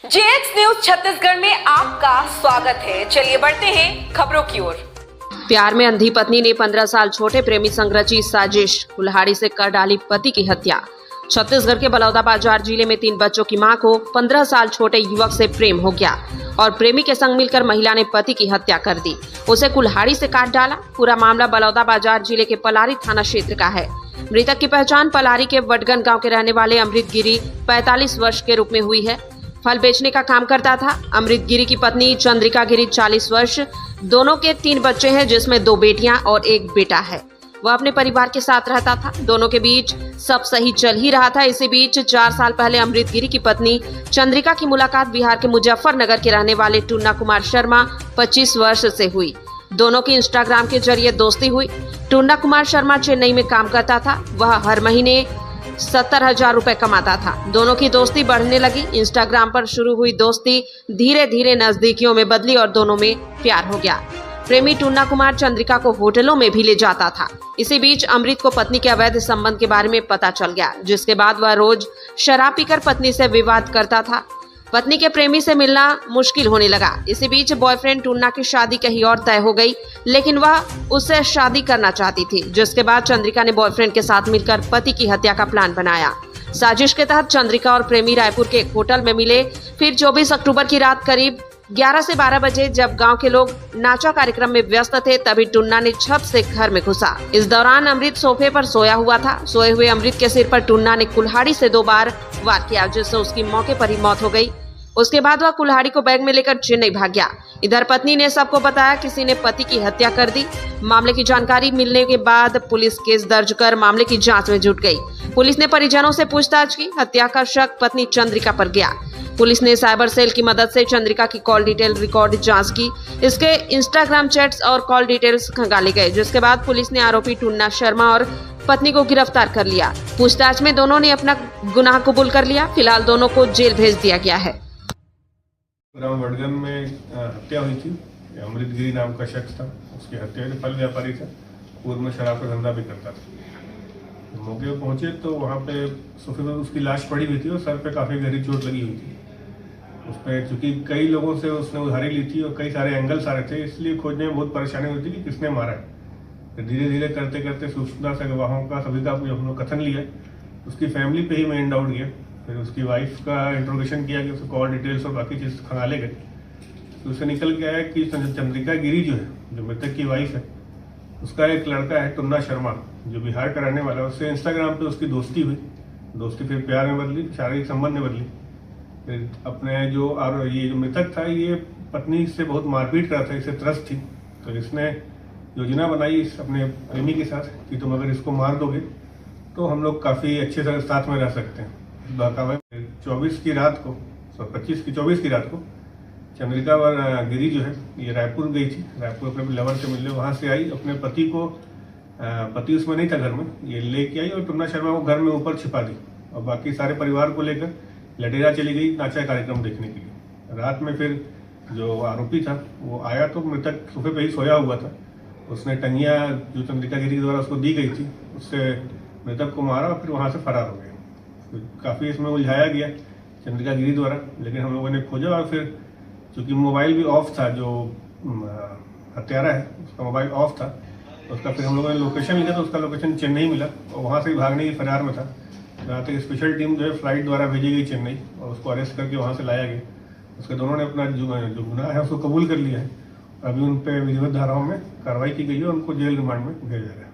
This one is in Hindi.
जेएक्स न्यूज छत्तीसगढ़ में आपका स्वागत है। चलिए बढ़ते हैं खबरों की ओर। प्यार में अंधी पत्नी ने 15 साल छोटे प्रेमी संग रची साजिश, कुल्हाड़ी से कर डाली पति की हत्या। छत्तीसगढ़ के बलौदाबाजार जिले में 3 बच्चों की मां को 15 साल छोटे युवक से प्रेम हो गया और प्रेमी के संग मिलकर महिला ने पति की हत्या कर दी, उसे कुल्हाड़ी से काट डाला। पूरा मामला बलौदाबाजार जिले के पलारी थाना क्षेत्र का है। मृतक की पहचान पलारी के वडगन गांव के रहने वाले अमृत गिरी 45 वर्ष के रूप में हुई है। फल बेचने का काम करता था। अमृत गिरी की पत्नी चंद्रिका गिरी 40 वर्ष। दोनों के 3 बच्चे हैं, जिसमें 2 बेटियां और 1 बेटा है। वह अपने परिवार के साथ रहता था। दोनों के बीच सब सही चल ही रहा था। इसी बीच 4 साल पहले अमृत गिरी की पत्नी चंद्रिका की मुलाकात बिहार के मुजफ्फरनगर के रहने वाले टुन्ना कुमार शर्मा 25 वर्ष से हुई। दोनों की इंस्टाग्राम के जरिए दोस्ती हुई। टुन्ना कुमार शर्मा चेन्नई में काम करता था। वह हर महीने 70,000 रुपए कमाता था। दोनों की दोस्ती बढ़ने लगी। इंस्टाग्राम पर शुरू हुई दोस्ती धीरे धीरे नजदीकियों में बदली और दोनों में प्यार हो गया। प्रेमी टुन्ना कुमार चंद्रिका को होटलों में भी ले जाता था। इसी बीच अमृत को पत्नी के अवैध संबंध के बारे में पता चल गया, जिसके बाद वह रोज शराब पीकर पत्नी से विवाद करता था। पत्नी के प्रेमी से मिलना मुश्किल होने लगा। इसी बीच बॉयफ्रेंड टुन्ना की शादी कहीं और तय हो गई, लेकिन वह उससे शादी करना चाहती थी, जिसके बाद चंद्रिका ने बॉयफ्रेंड के साथ मिलकर पति की हत्या का प्लान बनाया। साजिश के तहत चंद्रिका और प्रेमी रायपुर के एक होटल में मिले। फिर 24 अक्टूबर की रात करीब 11 से 12 बजे जब गांव के लोग नाचा कार्यक्रम में व्यस्त थे, तभी टुन्ना ने छत से घर में घुसा। इस दौरान अमृत सोफे पर सोया हुआ था। सोए हुए अमृत के सिर पर टुन्ना ने कुल्हाड़ी से 2 बार वार किया, जिससे उसकी मौके पर ही मौत हो गई। उसके बाद वह कुल्हाड़ी को बैग में लेकर चेन्नई भाग गया। इधर पत्नी ने सबको बताया, किसी ने पति की हत्या कर दी। मामले की जानकारी मिलने के बाद पुलिस केस दर्ज कर मामले की जांच में जुट गई। पुलिस ने परिजनों से पूछताछ की। हत्या का शक पत्नी चंद्रिका पर गया। पुलिस ने साइबर सेल की मदद से चंद्रिका की कॉल डिटेल रिकॉर्ड जांच की। इसके इंस्टाग्राम चैट्स और कॉल डिटेल्स खंगाले गए, जिसके बाद पुलिस ने आरोपी टुन्ना शर्मा और पत्नी को गिरफ्तार कर लिया। पूछताछ में दोनों ने अपना गुनाह कबूल कर लिया। फिलहाल दोनों को जेल भेज दिया गया है। ग्राम वडगन में हत्या हुई थी। अमृत गिरी नाम का शख्स था। उसकी हत्या हुई। फल व्यापारी था। पूर्व में शराब का धंधा भी करता था। मौके पर पहुंचे तो वहां पे सोफे पर उसकी लाश पड़ी हुई थी और सर पे काफी गहरी चोट लगी हुई थी। उस पर चूंकि कई लोगों से उसने उधारी ली थी और कई सारे एंगल्स आ रहे थे, इसलिए खोजने में बहुत परेशानी हुई थी कि किसने मारा है। फिर धीरे धीरे करते करते सूचना से गवाहों का सभी का हम लोग कथन लिया। उसकी फैमिली पे ही मेन डाउट गया। फिर उसकी वाइफ का इंट्रोगेशन किया कि उसको कॉल डिटेल्स और बाकी चीज़ खंगाले गए। तो उससे निकल के आया कि चंद्रिका गिरी जो है, जो मृतक की वाइफ है, उसका एक लड़का है टुन्ना शर्मा, जो बिहार का रहने वाला है। उससे इंस्टाग्राम पे उसकी दोस्ती हुई। दोस्ती फिर प्यार में बदली, शारीरिक संबंध में बदली। फिर अपने ये जो मृतक था, ये पत्नी से बहुत मारपीट रहा था, इससे त्रस्त थी। तो इसने योजना बनाई अपने प्रेमी के साथ कि तुम अगर इसको मार दोगे तो हम लोग काफ़ी अच्छे से साथ में रह सकते हैं। 24 की रात को चंद्रिका और गिरी जो है ये रायपुर गई थी। रायपुर अपने लवर से मिलने वहां से आई। अपने पति को पति उसमें नहीं था घर में, ये लेके आई और टुन्ना शर्मा को घर में ऊपर छिपा दी और बाकी सारे परिवार को लेकर लटेरा चली गई नाचा कार्यक्रम देखने के लिए। रात में फिर जो आरोपी था वो आया तो मृतक सोफे पे ही सोया हुआ था। उसने टंगिया जो चंद्रिका गिरी द्वारा उसको दी गई थी, उससे मृतक को मारा और फिर वहां से फरार हो गया। काफ़ी इसमें उलझाया गया चंद्रिका गिरी द्वारा, लेकिन हम लोगों ने खोजा और फिर चूंकि मोबाइल भी ऑफ था, जो हत्यारा है उसका मोबाइल ऑफ था, तो उसका फिर हम लोगों ने लोकेशन लिखा तो उसका लोकेशन चेन्नई मिला और वहाँ से ही भागने की फरार में था। जहाँ तक स्पेशल टीम जो है फ्लाइट द्वारा भेजी गई चेन्नई और उसको अरेस्ट करके वहाँ से लाया गया। उसके दोनों ने अपना जो गुनाह है उसको कबूल कर लिया है। अभी उन पर विधिवत धाराओं में कार्रवाई की गई है और उनको जेल रिमांड में भेजा गया है।